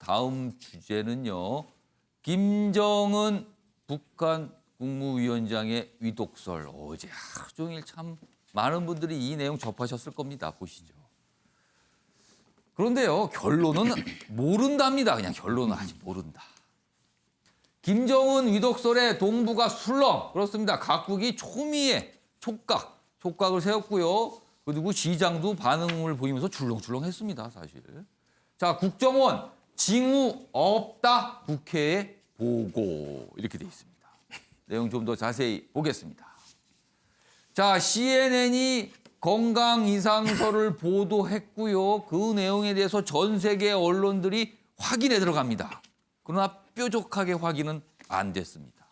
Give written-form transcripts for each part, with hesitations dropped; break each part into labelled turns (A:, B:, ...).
A: 다음 주제는요. 김정은 북한 국무위원장의 위독설. 어제 하루 종일 참 많은 분들이 이 내용 접하셨을 겁니다. 보시죠. 그런데요. 결론은 모른답니다. 그냥 결론은 아직 모른다. 김정은 위독설에 동북아 술렁. 그렇습니다. 각국이 초미의 촉각을 세웠고요. 그리고 시장도 반응을 보이면서 줄렁줄렁했습니다. 사실. 자, 국정원 징후 없다 국회에 보고 이렇게 돼 있습니다. 내용 좀 더 자세히 보겠습니다. 자, CNN이 건강 이상설을 보도했고요. 그 내용에 대해서 전 세계 언론들이 확인에 들어갑니다. 그러나 뾰족하게 확인은 안 됐습니다.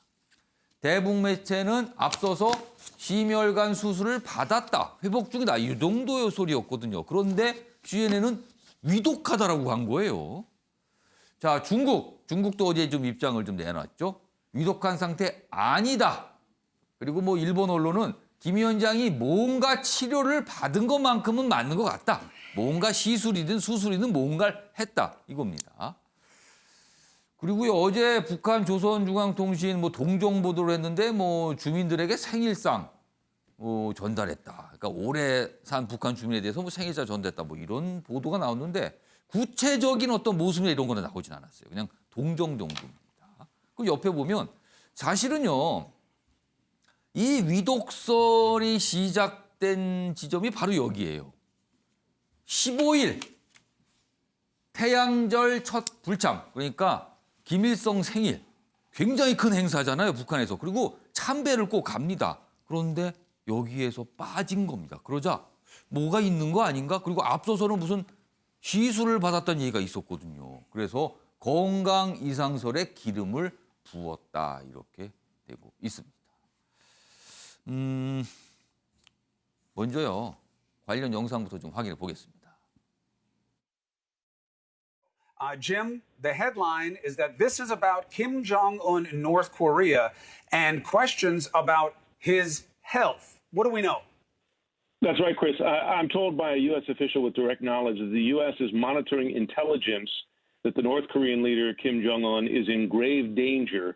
A: 대북 매체는 앞서서 심혈관 수술을 받았다, 회복 중이다 이 정도의 소리였거든요. 그런데 CNN은 위독하다라고 한 거예요. 자, 중국도 어제 좀 입장을 좀 내놨죠. 위독한 상태 아니다. 그리고 뭐 일본 언론은 김 위원장이 뭔가 치료를 받은 것만큼은 맞는 것 같다. 뭔가 시술이든 수술이든 뭔가를 했다 이겁니다. 그리고요, 어제 북한 조선중앙통신 뭐 동종 보도를 했는데 뭐 주민들에게 생일상 전달했다. 그러니까 오래 산 북한 주민에 대해서 뭐 생일상 전달했다. 뭐 이런 보도가 나왔는데 구체적인 어떤 모습이나 이런 거는 나오진 않았어요. 그냥 동정 정도입니다. 그 옆에 보면 사실은요, 이 위독설이 시작된 지점이 바로 여기예요. 15일 태양절 첫 불참, 그러니까 김일성 생일, 굉장히 큰 행사잖아요, 북한에서. 그리고 참배를 꼭 갑니다. 그런데 여기에서 빠진 겁니다. 그러자 뭐가 있는 거 아닌가? 그리고 앞서서는 무슨 시술을 받았다는 얘기가 있었거든요. 그래서 건강 이상설에 기름을 부었다 이렇게 되고 있습니다. 먼저요, 관련 영상부터 좀 확인해 보겠습니다.
B: Jim, the headline is that this is about Kim Jong-un in North Korea and questions about his health. What do we know?
C: That's right, Chris. I'm told by a U.S. official with direct knowledge that the U.S. is monitoring intelligence that the North Korean leader, Kim Jong-un, is in grave danger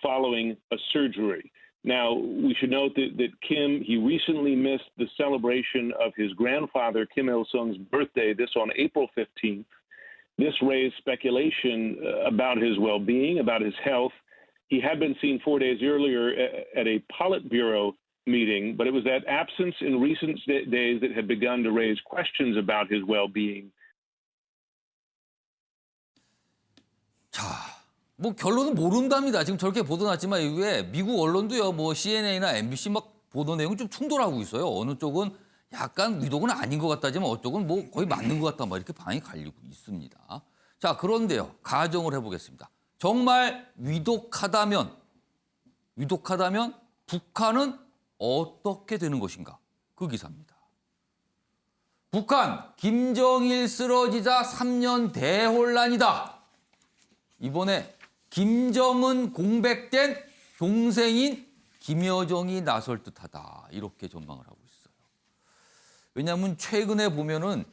C: following a surgery. Now, we should note that Kim, he recently missed the celebration of his grandfather, Kim Il-sung's birthday, this on April 15th. This raised speculation about his well-being, about his health. He had been seen 4 days earlier at a Politburo meeting, but it was that absence in recent days that had begun to raise questions about his well-being.
A: 자, 뭐 결론은 모른답니다. 지금 저렇게 보도 났지만 이후에 미국 언론도요, 뭐 CNN이나 MBC 막 보도 내용이 좀 충돌하고 있어요. 어느 쪽은 약간 위독은 아닌 것 같다지만 어쪽은 뭐 거의 맞는 것 같다, 막 이렇게 방이 갈리고 있습니다. 자, 그런데요, 가정을 해보겠습니다. 정말 위독하다면 북한은 어떻게 되는 것인가? 그 기사입니다. 북한 김정일 쓰러지자 3년 대혼란이다. 이번에 김정은 공백된 동생인 김여정이 나설 듯하다. 이렇게 전망을 하고 있어요. 왜냐하면 최근에 보면은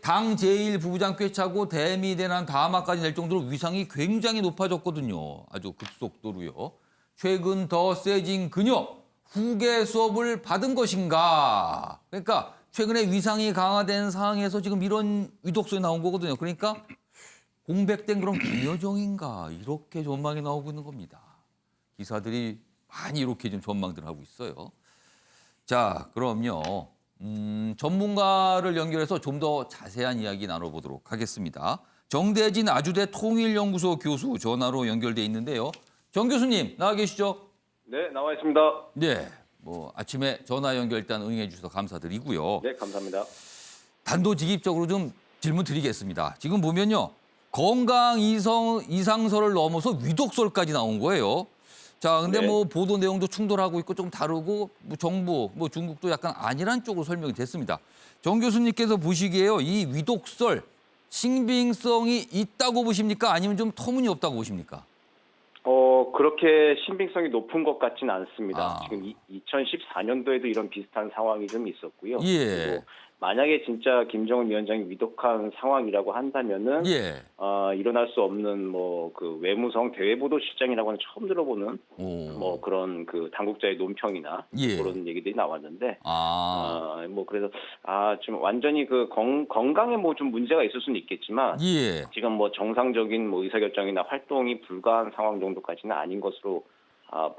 A: 당 제1부부장 꿰차고 대미대난 다마까지 낼 정도로 위상이 굉장히 높아졌거든요. 아주 급속도로요. 최근 더 세진 그녀 후계 수업을 받은 것인가. 그러니까 최근에 위상이 강화된 상황에서 지금 이런 위독설이 나온 거거든요. 그러니까 공백된 그런 김여정인가 이렇게 전망이 나오고 있는 겁니다. 기사들이 많이 이렇게 좀 전망들 하고 있어요. 자, 그럼요. 전문가를 연결해서 좀 더 자세한 이야기 나눠보도록 하겠습니다. 정대진 아주대 통일연구소 교수 전화로 연결돼 있는데요. 정 교수님 나와 계시죠?
D: 네, 나와 있습니다.
A: 네, 뭐 아침에 전화 연결 일단 응해 주셔서 감사드리고요.
D: 네, 감사합니다.
A: 단도직입적으로 좀 질문 드리겠습니다. 지금 보면요, 건강 이상설을 넘어서 위독설까지 나온 거예요. 자, 근데
D: 네.
A: 뭐 보도 내용도 충돌하고 있고 좀 다르고 뭐 정부, 뭐 중국도 약간 아니란 쪽으로 설명이 됐습니다. 정 교수님께서 보시기에요, 이 위독설 신빙성이 있다고 보십니까? 아니면 좀 터무니없다고 보십니까?
D: 그렇게 신빙성이 높은 것 같지는 않습니다.
A: 아.
D: 지금 2014년도에도 이런 비슷한 상황이 좀 있었고요.
A: 예.
D: 그리고 만약에 진짜 김정은 위원장이 위독한 상황이라고 한다면은
A: 예.
D: 일어날 수 없는 뭐 그 외무성 대외보도실장이라고 하는 처음 들어보는
A: 오.
D: 뭐 그런 그 당국자의 논평이나
A: 예.
D: 그런 얘기들이 나왔는데
A: 아.
D: 그래서 좀 완전히 그 건강에 뭐 좀 문제가 있을 수는 있겠지만
A: 예.
D: 지금 뭐 정상적인 뭐 의사결정이나 활동이 불가한 상황 정도까지는 아닌 것으로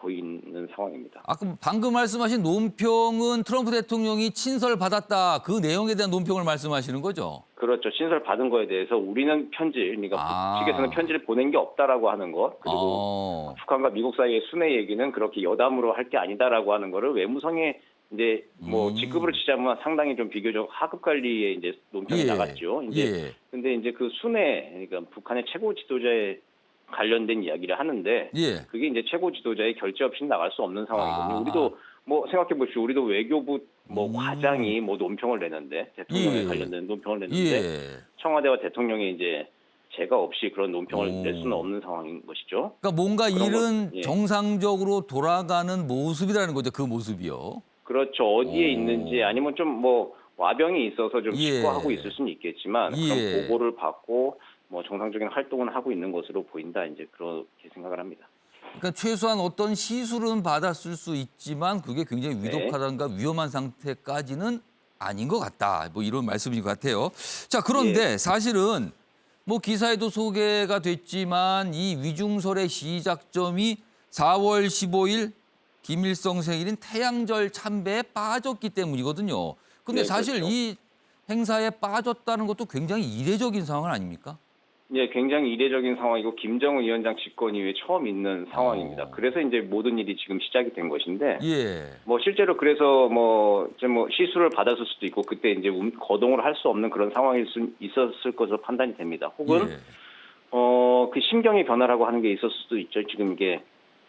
D: 보이는 상황입니다.
A: 그럼 방금 말씀하신 논평은 트럼프 대통령이 친서를 받았다. 그 내용에 대한 논평을 말씀하시는 거죠?
D: 그렇죠. 신설 받은 거에 대해서 우리는 편지, 그러니까 북측에서는 편지를 보낸 게 없다라고 하는 것, 그리고 북한과 미국 사이의 순회 얘기는 그렇게 여담으로 할 게 아니다라고 하는 거를 외무성에 이제 뭐 직급으로 치자면 상당히 좀 비교적 하급 관리에 이제 논평이
A: 예.
D: 나갔죠. 이제
A: 예.
D: 근데 이제 그 순회, 그러니까 북한의 최고 지도자에 관련된 이야기를 하는데
A: 예.
D: 그게 이제 최고 지도자의 결재 없이 나갈 수 없는 상황이거든요.
A: 아.
D: 우리도 뭐 생각해 보십시오. 우리도 외교부 뭐 과장이 뭐 논평을 내는데 대통령에
A: 예.
D: 관련된 논평을 냈는데
A: 예.
D: 청와대와 대통령이 이제 제가 없이 그런 논평을
A: 오.
D: 낼 수는 없는 상황인 것이죠.
A: 그러니까 뭔가
D: 그런
A: 일은
D: 것, 예.
A: 정상적으로 돌아가는 모습이라는 거죠. 그 모습이요.
D: 그렇죠. 어디에
A: 오.
D: 있는지 아니면 좀 뭐 와병이 있어서 좀
A: 예.
D: 직구하고 있을 수는 있겠지만
A: 예.
D: 그런 보고를 받고 뭐 정상적인 활동을 하고 있는 것으로 보인다. 이제 그렇게 생각을 합니다.
A: 그러니까 최소한 어떤 시술은 받았을 수 있지만 그게 굉장히
D: 네.
A: 위독하다든가 위험한 상태까지는 아닌 것 같다. 뭐 이런 말씀인 것 같아요. 자, 그런데 사실은 뭐 기사에도 소개가 됐지만 이 위중설의 시작점이 4월 15일 김일성 생일인 태양절 참배에 빠졌기 때문이거든요. 근데
D: 네,
A: 사실
D: 그렇죠.
A: 이 행사에 빠졌다는 것도 굉장히 이례적인 상황은 아닙니까?
D: 예, 굉장히 이례적인 상황이고 김정은 위원장 집권 이후에 처음 있는 상황입니다. 그래서 이제 모든 일이 지금 시작이 된 것인데
A: 예.
D: 뭐 실제로 그래서 이제 시술을 받았을 수도 있고 그때 이제 거동을 할 수 없는 그런 상황일 수 있었을 것으로 판단이 됩니다. 혹은
A: 예.
D: 그 심경의 변화라고 하는 게 있었을 수도 있죠. 지금 이게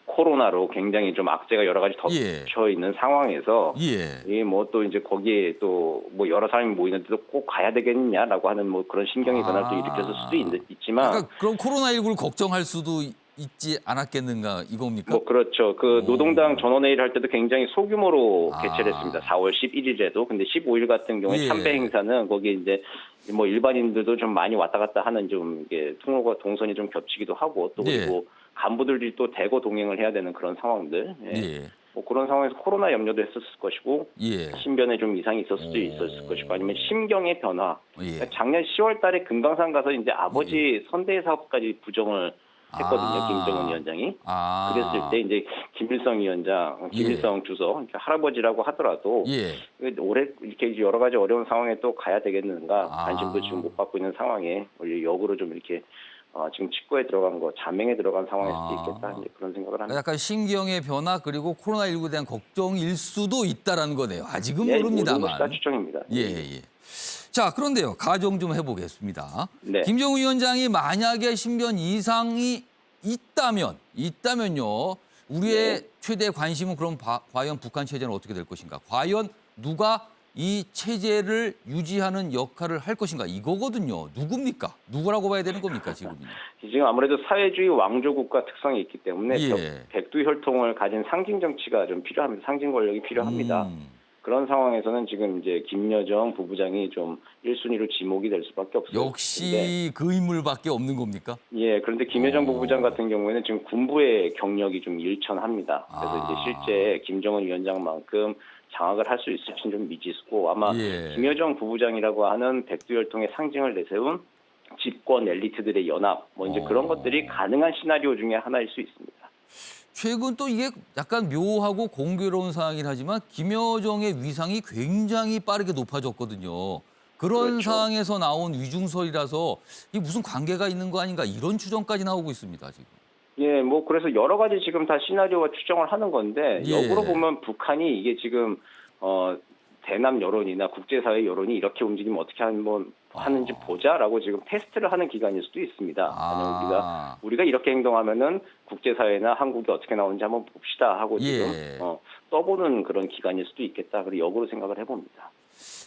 D: 코로나로 굉장히 좀 악재가 여러 가지 덮쳐 있는 상황에서
A: 예.
D: 뭐 또 이제 거기에 또 뭐 여러 사람이 모이는데도 꼭 가야 되겠냐라고 하는 뭐 그런 심경의 변화를 또 일으켰을 수도 있지만
A: 그러니까 그럼 코로나19를 걱정할 수도 있지 않았겠는가 이겁니까?
D: 뭐 그렇죠. 그 노동당 전원회의를 할 때도 굉장히 소규모로
A: 아.
D: 개최를 했습니다. 4월 11일에도. 근데 15일 같은 경우에
A: 예.
D: 참배 행사는 거기에 이제 뭐 일반인들도 좀 많이 왔다 갔다 하는 좀 이게 통로가 동선이 좀 겹치기도 하고 또 그리고 간부들이 또 대거 동행을 해야 되는 그런 상황들.
A: 예.
D: 뭐 그런 상황에서 코로나 염려도 했었을 것이고
A: 예.
D: 신변에 좀 이상이 있었을 수도 있었을 것이고 아니면 심경의 변화.
A: 예.
D: 그러니까 작년 10월 달에 금강산 가서 이제 아버지 선대 사업까지 부정을 했거든요. 김정은 위원장이. 그랬을 때 이제 김일성 위원장, 김일성 주석, 그러니까 할아버지라고 하더라도
A: 예.
D: 올해 이렇게 여러 가지 어려운 상황에 또 가야 되겠는가 관심도 지금 못 받고 있는 상황에 역으로 좀 이렇게 지금 직거에 들어간 거, 자맹에 들어간 상황일 수도 있겠다. 이제 그런 생각을 합니다.
A: 약간 신경의 변화 그리고 코로나19에 대한 걱정일 수도 있다라는 거네요. 아직은
D: 예,
A: 모릅니다만.
D: 모든 것이 다 추정입니다.
A: 예. 자, 그런데요. 가정 좀 해보겠습니다.
D: 네.
A: 김정은 위원장이 만약에 신변 이상이 있다면요. 우리의 최대 관심은 그럼 과연 북한 체제는 어떻게 될 것인가? 과연 누가 이 체제를 유지하는 역할을 할 것인가? 이거거든요. 누굽니까? 누구라고 봐야 되는 겁니까, 지금은?
D: 지금 아무래도 사회주의 왕조국가 특성이 있기 때문에
A: 예.
D: 백두혈통을 가진 상징 정치가 좀 필요합니다. 상징 권력이 필요합니다. 그런 상황에서는 지금 이제 김여정 부부장이 좀 1순위로 지목이 될 수밖에 없어요.
A: 역시 그 인물밖에 없는 겁니까?
D: 예, 그런데 김여정 부부장 같은 경우에는 지금 군부의 경력이 좀 일천합니다. 그래서 이제 실제 김정은 위원장만큼 장악을 할 수 있을지는 좀 미지수고 아마 김여정 부부장이라고 하는 백두혈통의 상징을 내세운 집권 엘리트들의 연합 뭐 이제 그런 것들이 가능한 시나리오 중에 하나일 수 있습니다.
A: 최근 또 이게 약간 묘하고 공교로운 상황이긴 하지만 김여정의 위상이 굉장히 빠르게 높아졌거든요. 그런
D: 그렇죠.
A: 상황에서 나온 위중설이라서 이게 무슨 관계가 있는 거 아닌가 이런 추정까지 나오고 있습니다. 지금.
D: 예, 뭐 그래서 여러 가지 지금 다 시나리오와 추정을 하는 건데 역으로 보면 북한이 이게 지금 대남 여론이나 국제사회 여론이 이렇게 움직이면 어떻게 하는지 보자라고 지금 테스트를 하는 기간일 수도 있습니다. 아니면 우리가 이렇게 행동하면은 국제사회나 한국이 어떻게 나오는지 한번 봅시다 하고 지금 떠보는 그런 기간일 수도 있겠다. 그리고 역으로 생각을 해봅니다.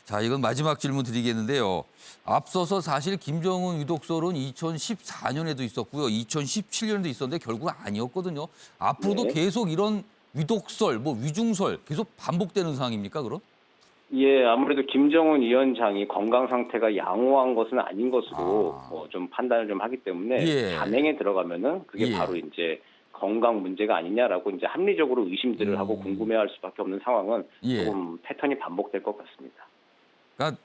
A: 자, 이건 마지막 질문 드리겠는데요. 앞서서 사실 김정은 위독설은 2014년에도 있었고요. 2017년에도 있었는데 결국 아니었거든요. 앞으로도 계속 이런 위독설, 위중설 계속 반복되는 상황입니까, 그럼?
D: 예, 아무래도 김정은 위원장이 건강 상태가 양호한 것은 아닌 것으로 좀 판단을 좀 하기 때문에
A: 예.
D: 단행에 들어가면은 그게
A: 예.
D: 바로 이제 건강 문제가 아니냐라고 이제 합리적으로 의심들을 하고 궁금해할 수밖에 없는 상황은
A: 예.
D: 조금 패턴이 반복될 것 같습니다.
A: 그러니까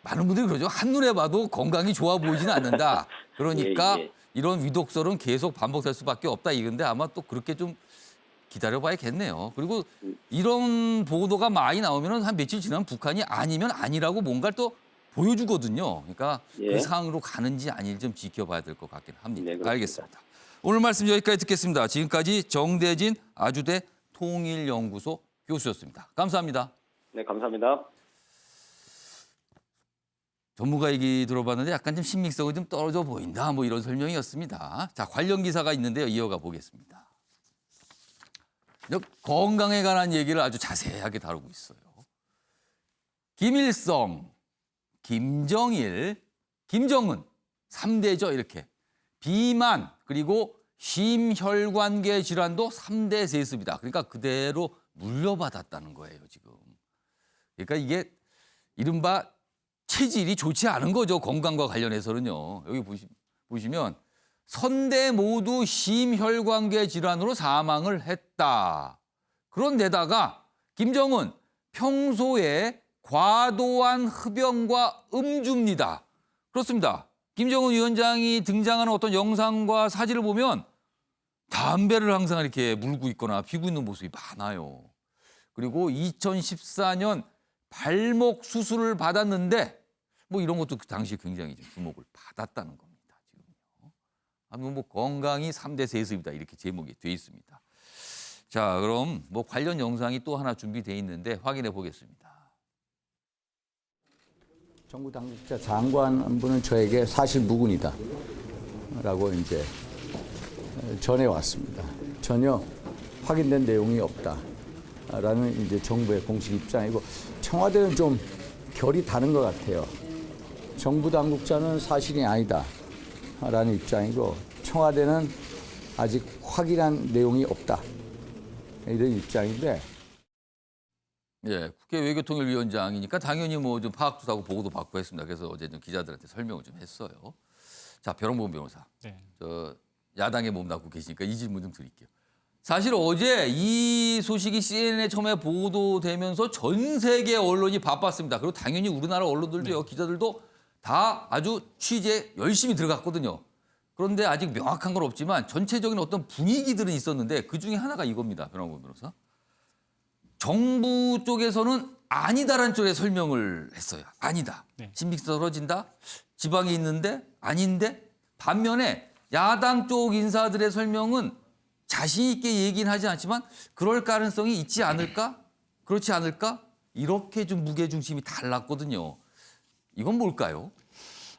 A: 많은 분들이 그러죠. 한눈에 봐도 건강이 좋아 보이지는 않는다. 그러니까
D: 예.
A: 이런 위독설은 계속 반복될 수밖에 없다 이건데 아마 또 그렇게 좀 기다려봐야겠네요. 그리고 이런 보도가 많이 나오면 한 며칠 지나면 북한이 아니면 아니라고 뭔가를 또 보여주거든요. 그러니까
D: 예.
A: 그 상황으로 가는지 아닌지 좀 지켜봐야 될 것 같긴 합니다.
D: 네, 그렇습니다.
A: 알겠습니다. 오늘 말씀 여기까지 듣겠습니다. 지금까지 정대진 아주대 통일연구소 교수였습니다. 감사합니다.
D: 네, 감사합니다.
A: 전문가 얘기 들어봤는데 약간 좀 신빙성이 좀 떨어져 보인다. 뭐 이런 설명이었습니다. 자, 관련 기사가 있는데요. 이어가 보겠습니다. 건강에 관한 얘기를 아주 자세하게 다루고 있어요. 김일성, 김정일, 김정은 3대죠. 이렇게. 비만 그리고 심혈관계 질환도 3대 세습이다. 그러니까 그대로 물려받았다는 거예요. 지금. 그러니까 이게 이른바 체질이 좋지 않은 거죠. 건강과 관련해서는요. 여기 보시면 선대 모두 심혈관계 질환으로 사망을 했다. 그런데다가 김정은 평소에 과도한 흡연과 음주입니다. 그렇습니다. 김정은 위원장이 등장하는 어떤 영상과 사진을 보면 담배를 항상 이렇게 물고 있거나 피고 있는 모습이 많아요. 그리고 2014년 발목 수술을 받았는데 뭐 이런 것도 그 당시 굉장히 주목을 받았다는 겁니다. 지금요. 아무튼 뭐 건강이 3대 세습이다 이렇게 제목이 돼 있습니다. 자, 그럼 뭐 관련 영상이 또 하나 준비돼 있는데 확인해 보겠습니다.
E: 정부 당국자 장관 분은 저에게 사실 무근이다 라고 이제 전해 왔습니다. 전혀 확인된 내용이 없다 라는 이제 정부의 공식 입장이고 청와대는 좀 결이 다른 것 같아요. 정부 당국자는 사실이 아니다 라는 입장이고 청와대는 아직 확인한 내용이 없다 이런 입장인데
A: 예, 국회 외교통일위원장이니까 당연히 뭐 좀 파악도 하고 보고도 받고 했습니다. 그래서 어제 좀 기자들한테 설명을 좀 했어요. 자, 벼랑봉 변호사.
F: 네.
A: 저 야당에 몸담고 계시니까 이 질문 좀 드릴게요. 사실 어제 이 소식이 CNN에 처음에 보도되면서 전 세계 언론이 바빴습니다. 그리고 당연히 우리나라 언론들도요, 기자들도 다 아주 취재 열심히 들어갔거든요. 그런데 아직 명확한 건 없지만 전체적인 어떤 분위기들은 있었는데 그중에 하나가 이겁니다. 벼랑봉 변호사. 정부 쪽에서는 아니다라는 쪽에 설명을 했어요. 아니다.
F: 네.
A: 신빙성 떨어진다. 지방에 있는데 아닌데 반면에 야당 쪽 인사들의 설명은 자신 있게 얘기는 하지 않지만 그럴 가능성이 있지 않을까? 그렇지 않을까? 이렇게 좀 무게중심이 달랐거든요. 이건 뭘까요?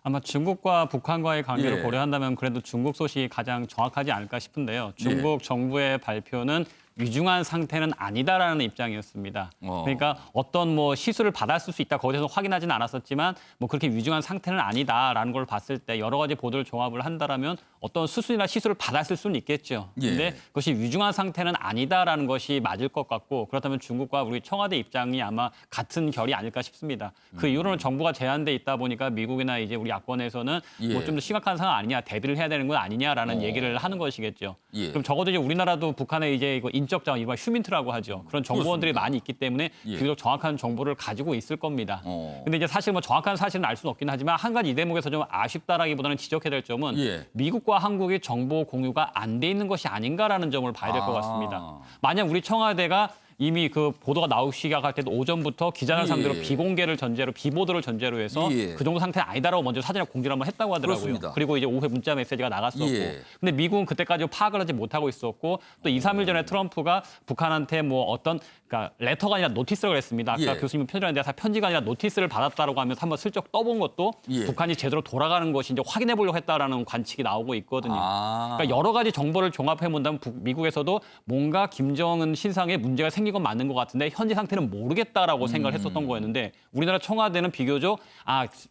F: 아마 중국과 북한과의 관계를
A: 예.
F: 고려한다면 그래도 중국 소식이 가장 정확하지 않을까 싶은데요. 중국 정부의 발표는 위중한 상태는 아니다라는 입장이었습니다. 그러니까 어떤 뭐 시술을 받았을 수 있다. 거기서 확인하지는 않았었지만 뭐 그렇게 위중한 상태는 아니다라는 걸 봤을 때 여러 가지 보도를 종합을 한다라면 어떤 수술이나 시술을 받았을 수는 있겠죠. 그런데
A: 예.
F: 그것이 위중한 상태는 아니다라는 것이 맞을 것 같고 그렇다면 중국과 우리 청와대 입장이 아마 같은 결이 아닐까 싶습니다. 그 이유로는 정부가 제한돼 있다 보니까 미국이나 이제 우리 야권에서는
A: 예.
F: 뭐 좀 더 심각한 상황 아니냐, 대비를 해야 되는 건 아니냐라는 얘기를 하는 것이겠죠.
A: 예.
F: 그럼 적어도 이제 우리나라도 북한에 이제 이거 인적 자원, 이른바 휴민트라고 하죠. 그런 정보원들이
A: 그렇습니다.
F: 많이 있기 때문에
A: 예.
F: 비교적 정확한 정보를 가지고 있을 겁니다.
A: 어.
F: 근데 이제 사실 뭐 정확한 사실은 알 수는 없긴 하지만 한 가지 이 대목에서 좀 아쉽다라기보다는 지적해야 될 점은
A: 예.
F: 미국과 한국이 정보 공유가 안 돼 있는 것이 아닌가라는 점을 봐야 될 것 같습니다. 만약 우리 청와대가 이미 그 보도가 나오기 시작할 때도 오전부터 기자를
A: 예.
F: 상대로 비공개를 전제로 비보도를 전제로 해서
A: 예.
F: 그 정도 상태는 아니다라고 먼저 사전에 공지를 한번 했다고 하더라고요.
A: 그렇습니다.
F: 그리고 이제 오후에 문자 메시지가 나갔었고.
A: 예.
F: 근데 미국은 그때까지 파악을 하지 못하고 있었고 또 2, 3일 전에 트럼프가 북한한테 뭐 어떤 그러니까 레터가 아니라 노티스라고 그랬습니다. 아까
A: 예.
F: 교수님 표현하는데 편지가 아니라 노티스를 받았다라고 하면서 한번 슬쩍 떠본 것도
A: 예.
F: 북한이 제대로 돌아가는 것이 이제 확인해 보려고 했다라는 관측이 나오고 있거든요.
A: 아.
F: 그러니까 여러 가지 정보를 종합해 본다면 미국에서도 뭔가 김정은 신상에 문제가 생긴 생긴 건 맞는 것 같은데 현재 상태는 모르겠다라고 생각을 했었던 거였는데 우리나라 청와대는 비교적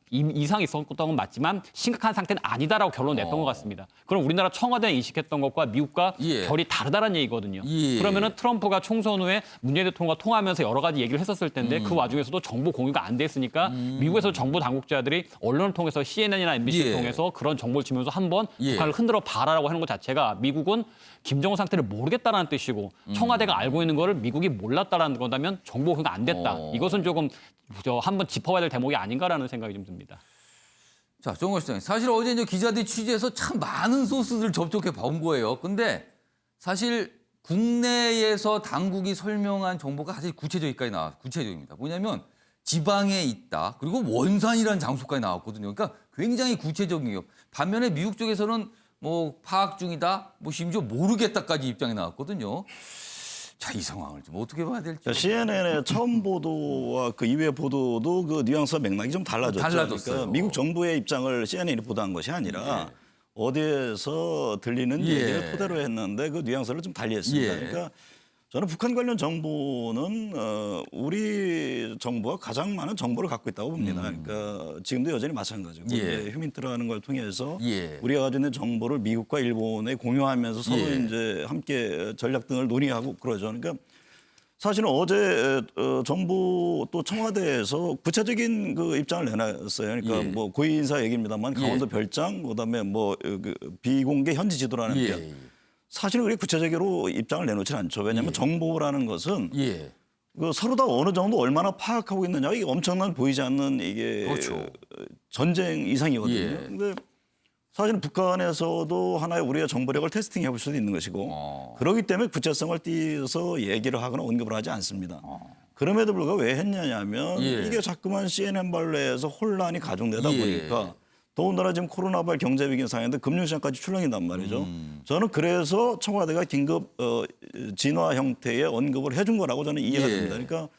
F: 이상이 있었던 건 맞지만 심각한 상태는 아니다라고 결론을 냈던 것 같습니다. 그럼 우리나라 청와대가 인식했던 것과 미국과
A: 예.
F: 결이 다르다는 얘기거든요.
A: 예.
F: 그러면은 트럼프가 총선 후에 문재인 대통령과 통화하면서 여러 가지 얘기를 했었을 텐데 그 와중에서도 정보 공유가 안 됐으니까 미국에서 정부 당국자들이 언론을 통해서 CNN이나 MBC를
A: 예.
F: 통해서 그런 정보를 주면서 한번
A: 예.
F: 북한을 흔들어 봐라라고 하는 것 자체가 미국은 김정은 상태를 모르겠다라는 뜻이고 청와대가 알고 있는 거를 미국이 몰랐다라는 건다면 정보 공유가 안 됐다. 이것은 조금 한번 짚어봐야 될 대목이 아닌가라는 생각이 좀 듭니다.
A: 자, 정원 시장님. 사실 어제 이제 기자들이 취재해서 참 많은 소스들 접촉해 본 거예요. 근데 사실 국내에서 당국이 설명한 정보가 사실 구체적이까지 나왔어요. 구체적입니다. 뭐냐면 지방에 있다. 그리고 원산이라는 장소까지 나왔거든요. 그러니까 굉장히 구체적이에요. 반면에 미국 쪽에서는 뭐 파악 중이다. 뭐 심지어 모르겠다까지 입장이 나왔거든요. 자, 이 상황을 좀 어떻게 봐야 될지.
G: CNN의 처음 보도와 그 이후의 보도도 그 뉘앙스와 맥락이 좀 달라졌죠.
A: 달라졌어요.
G: 그러니까 미국 정부의 입장을 CNN이 보도한 것이 아니라 어디에서 들리는
A: 예.
G: 얘기를 토대로 했는데 그 뉘앙스를 좀 달리했습니다.
A: 예.
G: 그러니까 저는 북한 관련 정보는 우리 정부가 가장 많은 정보를 갖고 있다고 봅니다. 그러니까 지금도 여전히 마찬가지고
A: 예.
G: 휴민트라는 걸 통해서
A: 예.
G: 우리가 가지고 있는 정보를 미국과 일본에 공유하면서 서로
A: 예.
G: 이제 함께 전략 등을 논의하고 그러죠. 그러니까 사실은 어제 정부 또 청와대에서 구체적인 그 입장을 내놨어요. 그러니까
A: 예.
G: 뭐 고위 인사 얘기입니다만 강원도 별장, 그다음에 뭐 그 비공개 현지 지도라는 게
A: 예.
G: 사실은 그렇게 구체적으로 입장을 내놓지는 않죠. 왜냐하면 정보라는 것은
A: 예.
G: 그 서로 다 어느 정도 얼마나 파악하고 있느냐 이게 엄청난 보이지 않는 이게
A: 그렇죠.
G: 전쟁 이상이거든요.
A: 예.
G: 근데 사실은 북한에서도 하나의 우리의 정보력을 테스팅해 볼 수도 있는 것이고 그렇기 때문에 구체성을 띄어서 얘기를 하거나 언급을 하지 않습니다. 그럼에도 불구하고 왜 했냐면
A: 예.
G: 이게 자꾸만 CNN 발레에서 혼란이 가중되다
A: 예.
G: 보니까 더군다나 지금 코로나발 경제위기 상황인데 금융시장까지 출렁인단 말이죠. 저는 그래서 청와대가 긴급 진화 형태의 언급을 해준 거라고 저는 이해가
A: 예.
G: 됩니다. 그러니까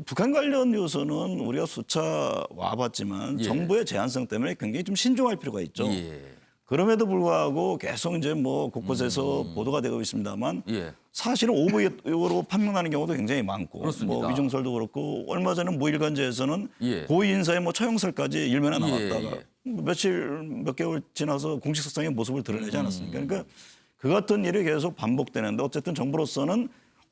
G: 북한 관련 뉴스는 우리가 수차 와봤지만
A: 예.
G: 정부의 제한성 때문에 굉장히 좀 신중할 필요가 있죠.
A: 예.
G: 그럼에도 불구하고 계속 이제 뭐 곳곳에서 보도가 되고 있습니다만
A: 예.
G: 사실은 오보로 판명하는 경우도 굉장히 많고
A: 그렇습니다.
G: 뭐 위중설도 그렇고 얼마 전에 뭐 일간지에서는
A: 예.
G: 고위 인사의 뭐 처형설까지 일면에
A: 예,
G: 나왔다가
A: 예.
G: 몇 개월 지나서 공식 석상의 모습을 드러내지 않았습니까? 그러니까 그 같은 일이 계속 반복되는데 어쨌든 정부로서는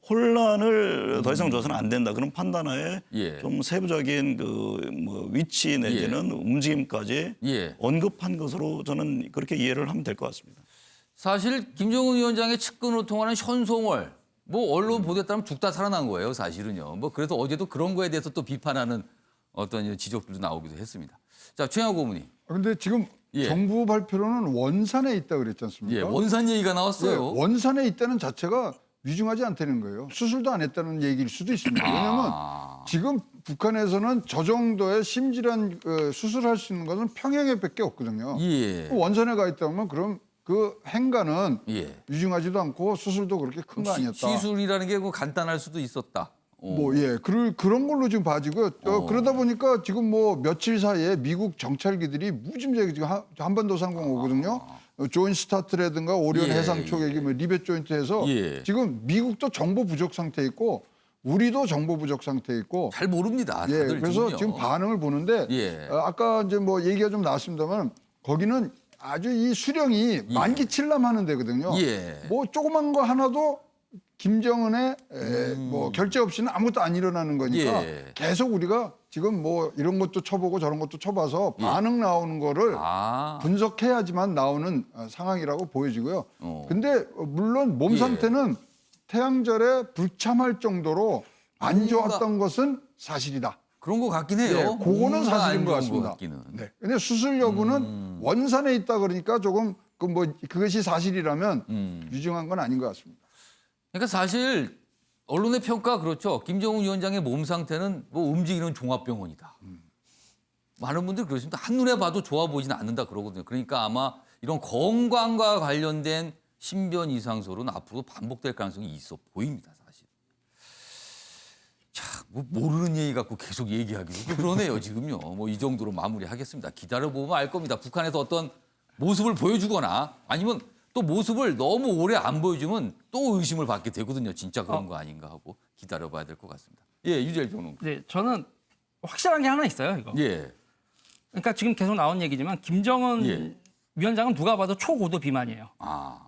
G: 혼란을 더 이상 줘서는 안 된다. 그런 판단하에
A: 예.
G: 좀 세부적인 그 뭐 위치 내지는 움직임까지
A: 예.
G: 언급한 것으로 저는 그렇게 이해를 하면 될 것 같습니다.
A: 사실 김정은 위원장의 측근으로 통하는 현송월 뭐 언론 보도에 따르면 죽다 살아난 거예요, 사실은요. 뭐 그래서 어제도 그런 거에 대해서 또 비판하는 어떤 지적들도 나오기도 했습니다. 자, 최영호 고문님.
H: 근데 지금
A: 예.
H: 정부 발표로는 원산에 있다 그랬지 않습니까?
A: 예, 원산 얘기가 나왔어요.
H: 예, 원산에 있다는 자체가 위중하지 않다는 거예요. 수술도 안 했다는 얘기일 수도 있습니다. 왜냐하면 지금 북한에서는 저 정도의 심질한 수술할 수 있는 것은 평양에밖에 없거든요.
A: 예.
H: 원산에 가 있다면 그럼 그 행간은
A: 예.
H: 위중하지도 않고 수술도 그렇게 큰 거 아니었다.
A: 시술이라는 게 뭐 간단할 수도 있었다.
H: 그런 걸로 지금 봐지고요. 그러다 보니까 지금 뭐 며칠 사이에 미국 정찰기들이 무지무지하게 지금 한반도 상공 오거든요. 조인 스타트라든가 오리온
A: 예,
H: 해상 초계기, 뭐 리벳 조인트에서
A: 예.
H: 지금 미국도 정보 부족 상태에 있고 우리도 정보 부족 상태에 있고.
A: 잘 모릅니다.
H: 예,
A: 다들
H: 그래서
A: 지금요.
H: 지금 반응을 보는데
A: 예.
H: 아까 이제 뭐 얘기가 좀 나왔습니다만 거기는 아주 이 수령이 만기 칠남하는 데거든요.
A: 예.
H: 뭐 조그만 거 하나도 김정은의 뭐 결재 없이는 아무것도 안 일어나는 거니까
A: 예.
H: 계속 우리가 지금 뭐 이런 것도 쳐보고 저런 것도 쳐봐서 반응 나오는 거를 분석해야지만 나오는 상황이라고 보여지고요. 근데 물론 몸 상태는 태양절에 불참할 정도로 안 좋았던 것은 사실이다.
A: 그런 것 같긴 해요.
H: 네, 그거는
A: 뭔가
H: 사실인
A: 안
H: 것
A: 좋은
H: 같습니다.
A: 같기는.
H: 네. 근데 수술 여부는 원산에 있다 그러니까 조금 그것이 사실이라면 유증한 건 아닌 것 같습니다.
A: 그러니까 사실 언론의 평가 그렇죠. 김정은 위원장의 몸 상태는 뭐 움직이는 종합병원이다. 많은 분들이 그러십니다. 한눈에 봐도 좋아 보이지는 않는다 그러거든요. 그러니까 아마 이런 건강과 관련된 신변 이상설은 앞으로 반복될 가능성이 있어 보입니다. 사실. 자, 뭐 모르는 얘기 갖고 계속 얘기하기도 그러네요. 지금요. 뭐 이 정도로 마무리하겠습니다. 기다려보면 알 겁니다. 북한에서 어떤 모습을 보여주거나 아니면 또 모습을 너무 오래 안 보여주면 또 의심을 받게 되거든요. 진짜 그런 거 아닌가 하고 기다려봐야 될 것 같습니다. 예, 유재일 평론가.
I: 네, 저는 확실한 게 하나 있어요, 이거.
A: 예,
I: 그러니까 지금 계속 나온 얘기지만 김정은
A: 예.
I: 위원장은 누가 봐도 초고도 비만이에요.
A: 아,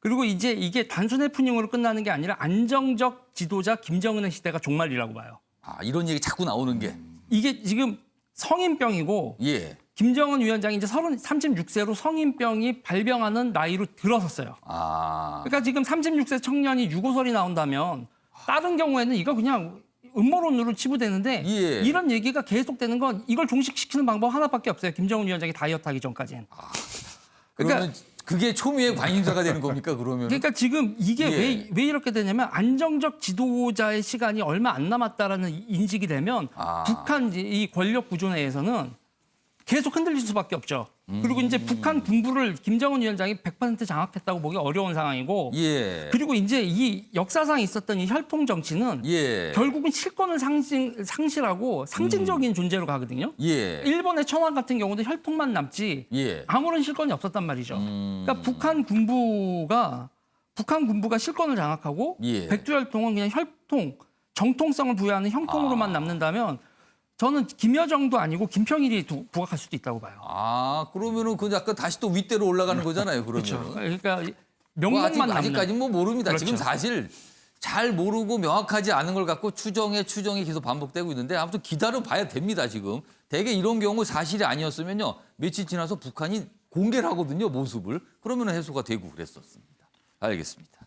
I: 그리고 이제 이게 단순 해프닝으로 끝나는 게 아니라 안정적 지도자 김정은의 시대가 종말이라고 봐요.
A: 이런 얘기 자꾸 나오는 게.
I: 이게 지금 성인병이고
A: 예.
I: 김정은 위원장이 이제 36세로 성인병이 발병하는 나이로 들어섰어요.
A: 아,
I: 그러니까 지금 36세 청년이 유고설이 나온다면 다른 경우에는 이거 그냥 음모론으로 치부되는데
A: 예.
I: 이런 얘기가 계속되는 건 이걸 종식시키는 방법 하나밖에 없어요. 김정은 위원장이 다이어트하기 전까지는.
A: 그러면 그게 초미의 관심사가 되는 겁니까, 그러면?
I: 그러니까 지금 이게
A: 예.
I: 왜 이렇게 되냐면 안정적 지도자의 시간이 얼마 안 남았다라는 인식이 되면 북한 이 권력 구조 내에서는 계속 흔들릴 수밖에 없죠. 그리고 이제 북한 군부를 김정은 위원장이 100% 장악했다고 보기 어려운 상황이고
A: 예.
I: 그리고 이제 이 역사상 있었던 이 혈통 정치는
A: 예.
I: 결국은 실권을 상실하고 상징적인 존재로 가거든요.
A: 예.
I: 일본의 청원 같은 경우도 혈통만 남지
A: 예.
I: 아무런 실권이 없었단 말이죠. 그러니까 북한 군부가 실권을 장악하고
A: 예.
I: 백두혈통은 그냥 혈통, 정통성을 부여하는 형통으로만 남는다면 저는 김여정도 아니고 김평일이 부각할 수도 있다고 봐요.
A: 그러면은 그 약간 다시 또 윗대로 올라가는 거잖아요, 그러면.
I: 그렇죠. 그러니까 명목만 남는.
A: 아직까지는 뭐 모릅니다.
I: 그렇죠.
A: 지금 사실 잘 모르고 명확하지 않은 걸 갖고 추정이 계속 반복되고 있는데 아무튼 기다려 봐야 됩니다, 지금. 대개 이런 경우 사실이 아니었으면요. 며칠 지나서 북한이 공개를 하거든요, 모습을. 그러면 해소가 되고 그랬었습니다. 알겠습니다.